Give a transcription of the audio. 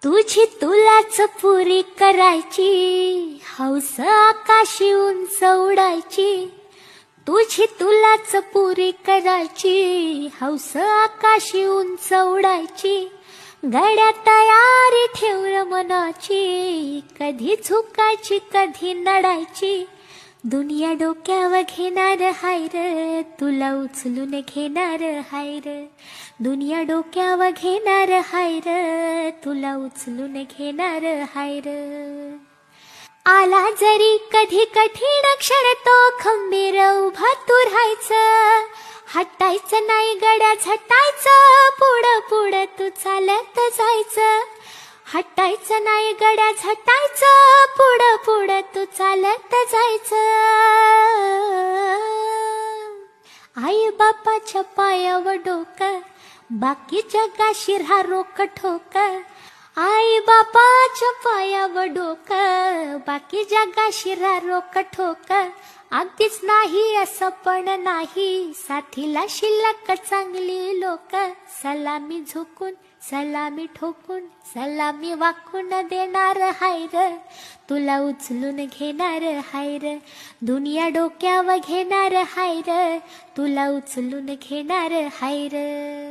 तुझी तुलाच पुरी करायची, हौस आकाशी उंच उडायची. तुझी तुलाच पुरी करायची, हौस आकाशी उंच उडायची. गड्या तयारी ठेव मनाची, कधी झुकायची कधी नडायची. दुनिया डोक्यावर घेणार हाय र, तुला उचलून घेणार हाय र. दुनिया डोक्यावर घेणार हाय र, तुला उचलून घेणार हाय र. आला जरी कधी कठीण क्षण तो खंबीर उभा तू राहायचं. हटायचं नाही गड्या झटायचं, पुढं पुढं तू चालत जायचं. हटायचं नाही गड्या झटायचं, पुढं पुढं तू चालत जायचं. आई बापाच्या पायावर डोकं, बाकी जगाशी राहा रोक ठोक. आई बापाच्या पायावर डोकं, बाकी जगाशी राहा रोक ठोक. अगदीच नाही असं पण नाही, साथीला शिल्लक चांगली लोक. सलामी झुकून सलामी ठोकून, सलामी वाकून देणार हाय र, तुला उचलून घेणार हाय र. दुनिया डोक्यावर घेणार हाय र, तुला उचलून घेणार हाय र.